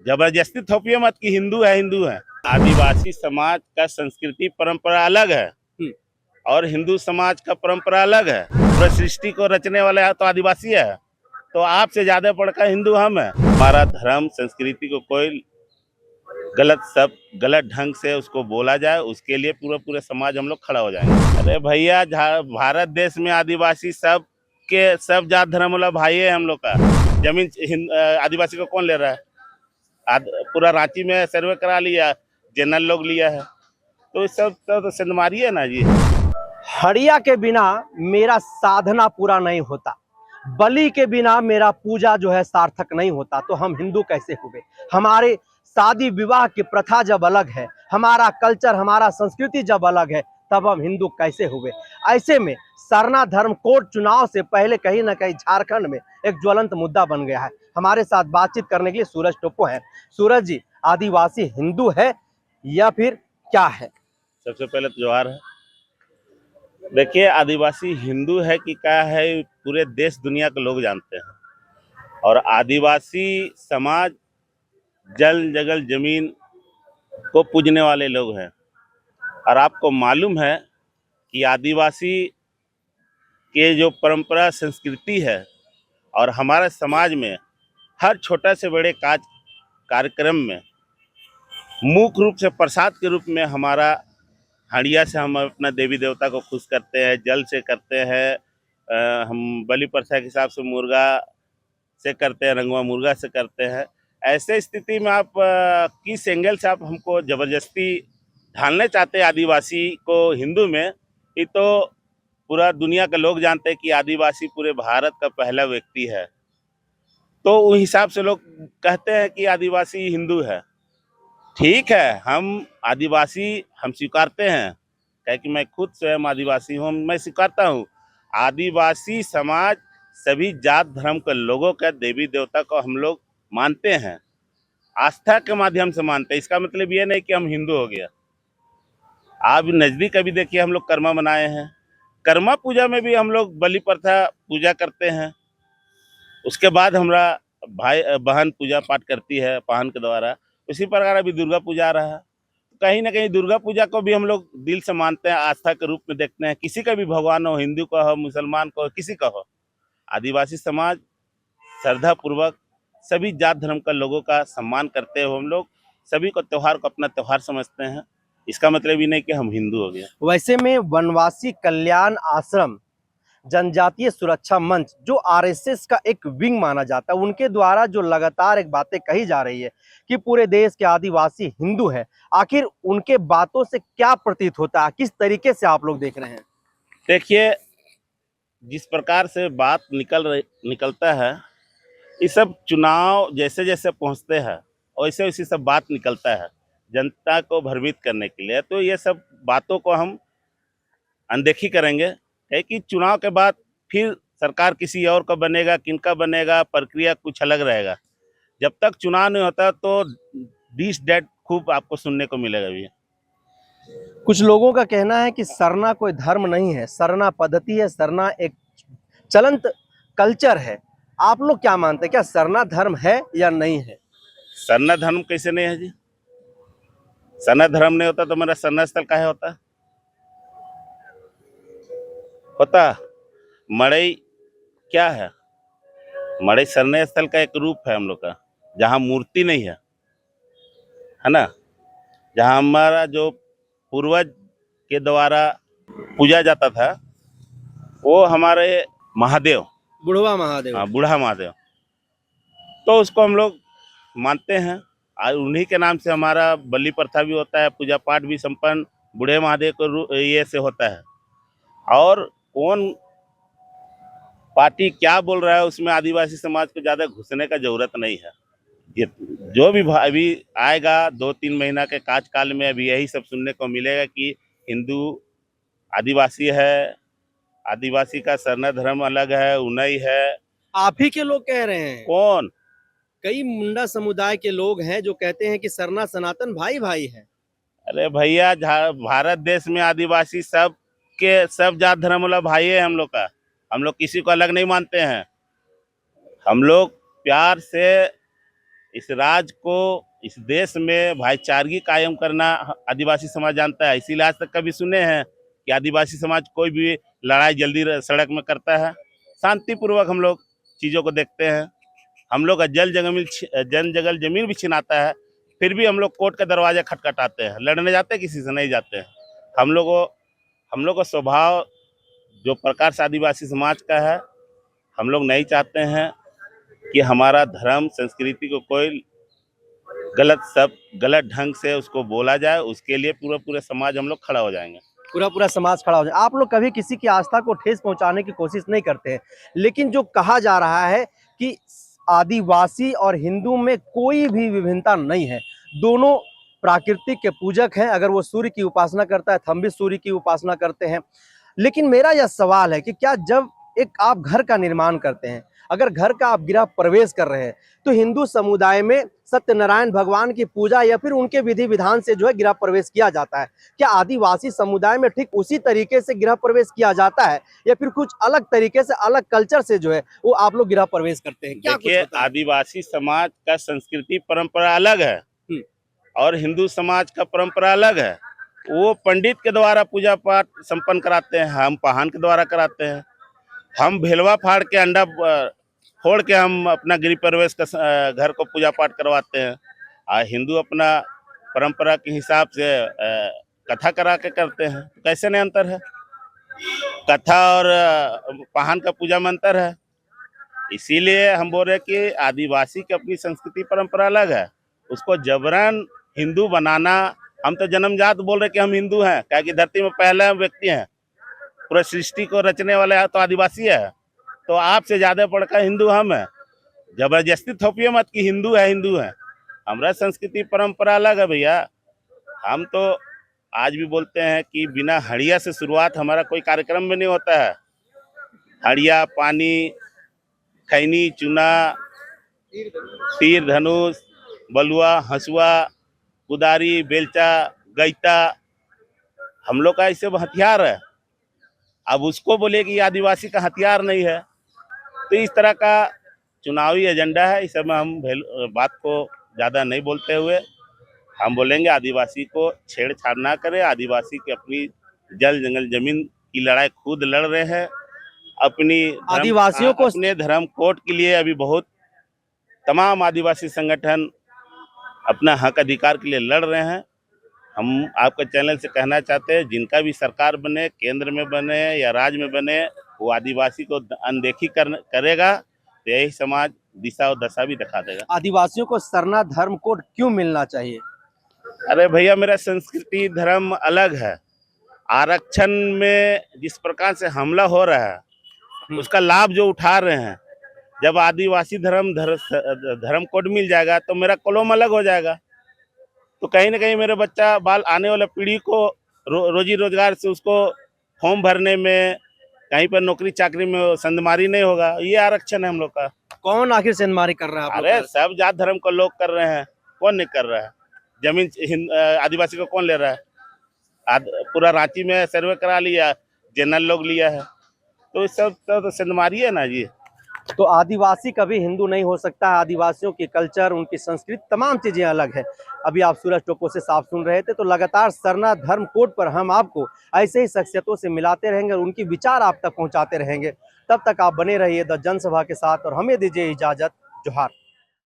जबरदस्ती थोपिए मत कि हिंदू है हिंदू है। आदिवासी समाज का संस्कृति परंपरा अलग है और हिंदू समाज का परंपरा अलग है। पूरा सृष्टि को रचने वाले तो आदिवासी है, तो आपसे ज्यादा पढ़कर हिंदू हम है। हमारा धर्म संस्कृति को कोई गलत ढंग से उसको बोला जाए, उसके लिए पूरे समाज हम लोग खड़ा हो जाएंगे। अरे भैया, भारत देश में आदिवासी सब जात धर्म वाला भाई है हम लोग का। जमीन आदिवासी को कौन ले रहा है? पूरा रांची में सर्वे करा लिया, जनरल लोग लिया है, तो इस सब तो सिंधमारी है ना जी। हड़िया के बिना मेरा साधना पूरा नहीं होता, बलि के बिना मेरा पूजा जो है सार्थक नहीं होता, तो हम हिंदू कैसे हुए? हमारे शादी विवाह की प्रथा जब अलग है, हमारा कल्चर हमारा संस्कृति जब अलग है, तब हम हिंदू कैसे हुए? ऐसे में सरना धर्म कोड चुनाव से पहले कहीं ना कहीं झारखंड में एक ज्वलंत मुद्दा बन गया है। हमारे साथ बातचीत करने के लिए सूरज टोप्पो है। सूरज जी, आदिवासी हिंदू है या फिर क्या है? सबसे पहले तो जोहार है। देखिए, आदिवासी हिंदू है कि क्या है, पूरे देश दुनिया के लोग जानते हैं। और आदिवासी समाज जल जगल जमीन को पूजने वाले लोग हैं। और आपको मालूम है कि आदिवासी के जो परंपरा संस्कृति है और हमारे समाज में हर छोटा से बड़े कार्यक्रम में मुख्य रूप से प्रसाद के रूप में हमारा हड़िया से हम अपना देवी देवता को खुश करते हैं, जल से करते हैं, हम बलि प्रथा के हिसाब से मुर्गा से करते हैं, रंगवा मुर्गा से करते हैं। ऐसे स्थिति में आप किस एंगल से आप हमको जबरदस्ती ढालने चाहते हैं आदिवासी को हिंदू में? ये तो पूरा दुनिया के लोग जानते हैं कि आदिवासी पूरे भारत का पहला व्यक्ति है, तो उस हिसाब से लोग कहते हैं कि आदिवासी हिंदू है। ठीक है, हम आदिवासी हम स्वीकारते हैं, क्या कि मैं खुद स्वयं आदिवासी हूँ, मैं स्वीकारता हूँ। आदिवासी समाज सभी जात धर्म के लोगों का देवी देवता को हम लोग मानते हैं, आस्था के माध्यम से मानते हैं। इसका मतलब ये नहीं कि हम हिंदू हो गया। आप नज़दीक अभी देखिए, हम लोग कर्मा मनाए हैं। कर्मा पूजा में भी हम लोग बलि प्रथा पूजा करते हैं। उसके बाद हमारा भाई बहन पूजा पाठ करती है पाहन के द्वारा। उसी प्रकार अभी दुर्गा पूजा आ रहा है, कहीं ना कहीं दुर्गा पूजा को भी हम लोग दिल से मानते हैं, आस्था के रूप में देखते हैं। किसी का भी भगवान हो, हिंदू का हो, मुसलमान का हो, किसी का हो, आदिवासी समाज श्रद्धा पूर्वक सभी जात धर्म का लोगों का सम्मान करते हुए हम लोग सभी को त्योहार को अपना त्योहार समझते हैं। इसका मतलब ये नहीं कि हम हिंदू हो गए। वैसे में वनवासी कल्याण आश्रम जनजातीय सुरक्षा मंच, जो आरएसएस का एक विंग माना जाता है, उनके द्वारा जो लगातार एक बातें कही जा रही है कि पूरे देश के आदिवासी हिंदू है, आखिर उनके बातों से क्या प्रतीत होता है? किस तरीके से आप लोग देख रहे हैं? देखिए, जिस प्रकार से बात निकलता है, ये सब चुनाव जैसे जैसे पहुंचते हैं वैसे वैसे सब बात निकलता है जनता को भ्रमित करने के लिए। तो ये सब बातों को हम अनदेखी करेंगे, है कि चुनाव के बाद फिर सरकार किसी और का बनेगा, किनका बनेगा, प्रक्रिया कुछ अलग रहेगा। जब तक चुनाव नहीं होता तो डिस डेट खूब आपको सुनने को मिलेगा भी। कुछ लोगों का कहना है कि सरना कोई धर्म नहीं है, सरना पद्धति है, सरना एक चलंत कल्चर है। आप लोग क्या मानते हैं, क्या सरना धर्म है या नहीं है? सरना धर्म कैसे नहीं है जी? सरना धर्म नहीं होता तो मेरा सरना स्थल काहे होता? मड़ई क्या है? मड़ई सरना स्थल का एक रूप है हम लोग का, जहाँ मूर्ति नहीं है ना, जहाँ हमारा जो पूर्वज के द्वारा पूजा जाता था, वो हमारे महादेव, बुढ़वा महादेव। हाँ, बूढ़ा महादेव, तो उसको हम लोग मानते हैं। और उन्हीं के नाम से हमारा बलि प्रथा भी होता है, पूजा पाठ भी संपन्न बूढ़े महादेव को ये से होता है। और कौन पार्टी क्या बोल रहा है उसमें आदिवासी समाज को ज़्यादा घुसने का जरूरत नहीं है। ये जो भी अभी आएगा 2-3 महीना के कार्यकाल में, अभी यही सब सुनने को मिलेगा कि हिंदू आदिवासी है, आदिवासी का सरना धर्म अलग है, उनई है। आप ही के लोग कह रहे हैं? कौन? कई मुंडा समुदाय के लोग हैं जो कहते हैं कि सरना सनातन भाई भाई है। अरे भैया, भारत देश में आदिवासी सब जात धर्म वाला भाई है हम लोग का। हम लोग किसी को अलग नहीं मानते हैं। हम लोग प्यार से इस राज्य को, इस देश में भाईचारगी कायम करना आदिवासी समाज जानता है। इसीलिए आज तक कभी सुने हैं कि आदिवासी समाज कोई भी लड़ाई जल्दी सड़क में करता है। शांतिपूर्वक हम लोग चीज़ों को देखते हैं। हम लोग का जन जगल जमीन भी छिनाता है, फिर भी हम लोग कोर्ट का दरवाजा खटखटाते हैं। लड़ने जाते हैं, किसी से नहीं जाते हैं। हम लोग का स्वभाव जो प्रकार से आदिवासी समाज का है, हम लोग नहीं चाहते हैं कि हमारा धर्म संस्कृति को कोई गलत ढंग से उसको बोला जाए। उसके लिए पूरे समाज हम लोग खड़ा हो जाएंगे। पूरा समाज खड़ा हो जाए। आप लोग कभी किसी की आस्था को ठेस पहुंचाने की कोशिश नहीं करते हैं, लेकिन जो कहा जा रहा है कि आदिवासी और हिंदू में कोई भी विभिन्नता नहीं है, दोनों प्राकृतिक के पूजक हैं। अगर वो सूर्य की उपासना करता है तो हम भी सूर्य की उपासना करते हैं। लेकिन मेरा यह सवाल है कि क्या जब एक आप घर का निर्माण करते हैं, अगर घर का आप गृह प्रवेश कर रहे हैं, तो हिंदू समुदाय में सत्यनारायण भगवान की पूजा या फिर उनके विधि विधान से जो है गृह प्रवेश किया जाता है। क्या आदिवासी समुदाय में ठीक उसी तरीके से गृह प्रवेश किया जाता है, या फिर कुछ अलग तरीके से, अलग कल्चर से जो है वो आप लोग गृह प्रवेश करते हैं? क्या देखिए, आदिवासी समाज का संस्कृति परंपरा अलग है और हिंदू समाज का परंपरा अलग है। वो पंडित के द्वारा पूजा पाठ संपन्न कराते हैं, हम पाहन के द्वारा कराते हैं। हम भेलवा फाड़ के अंडा फोड़ के हम अपना गृह प्रवेश का घर को पूजा पाठ करवाते हैं। हिंदू अपना परंपरा के हिसाब से कथा करा के करते हैं। कैसे नहीं अंतर है? कथा और पाहन का पूजा में अंतर है। इसीलिए हम बोल रहे हैं कि आदिवासी की अपनी संस्कृति परंपरा अलग है। उसको जबरन हिंदू बनाना, हम तो जन्मजात बोल रहे कि हम हिंदू हैं, क्या कि धरती में पहला व्यक्ति हैं, पूरा सृष्टि को रचने वाले तो आदिवासी है। तो आपसे ज्यादा पढ़कर हिंदू हम हैं। जबरदस्ती थोपिए मत कि हिंदू है। हमारा संस्कृति परंपरा अलग है भैया। हम तो आज भी बोलते हैं कि बिना हड़िया से शुरुआत हमारा कोई कार्यक्रम में नहीं होता है। हड़िया, पानी, खैनी, चूना, तीर धनुष, बलुआ, हंसुआ, कुदारी, बेलचा, गैता, हम लोग का ऐसे हथियार है। अब उसको बोले कि आदिवासी का हथियार नहीं है, तो इस तरह का चुनावी एजेंडा है। इस समय हम बात को ज़्यादा नहीं बोलते हुए हम बोलेंगे आदिवासी को छेड़छाड़ ना करें। आदिवासी की अपनी जल जंगल जमीन की लड़ाई खुद लड़ रहे हैं। आदिवासियों को अपने धर्म कोड के लिए अभी बहुत तमाम आदिवासी संगठन अपना हक अधिकार के लिए लड़ रहे हैं। हम आपके चैनल से कहना चाहते हैं, जिनका भी सरकार बने, केंद्र में बने या राज्य में बने, वो आदिवासी को अनदेखी करेगा तो यही समाज दिशा और दशा भी दिखा देगा। आदिवासियों को सरना धर्म कोड क्यों मिलना चाहिए? अरे भैया, मेरा संस्कृति धर्म अलग है। आरक्षण में जिस प्रकार से हमला हो रहा है उसका लाभ जो उठा रहे हैं, जब आदिवासी धर्म कोड मिल जाएगा तो मेरा कॉलम अलग हो जाएगा। तो कहीं ना कहीं मेरे बच्चा बाल आने वाले पीढ़ी को रोजी रोजगार से उसको फॉर्म भरने में, कहीं पर नौकरी चाकरी में संदमारी नहीं होगा। ये आरक्षण है हम लोग का। कौन आखिर संदमारी कर रहा है? अरे सब जात धर्म को लोग कर रहे हैं, कौन नहीं कर रहा है? जमीन आदिवासी को कौन ले रहा है? पूरा रांची में सर्वे करा लिया, जनरल लोग लिया है, तो सब तो संदमारी है ना जी। तो आदिवासी कभी हिंदू नहीं हो सकता है। आदिवासियों की कल्चर, उनकी संस्कृति, तमाम चीजें अलग है। अभी आप सूरज टोपो से साफ सुन रहे थे। तो लगातार सरना धर्म कोड पर हम आपको ऐसे ही शख्सियतों से मिलाते रहेंगे और उनकी विचार आप तक पहुंचाते रहेंगे। तब तक आप बने रहिए द जनसभा के साथ और हमें दीजिए इजाजत। जोहार।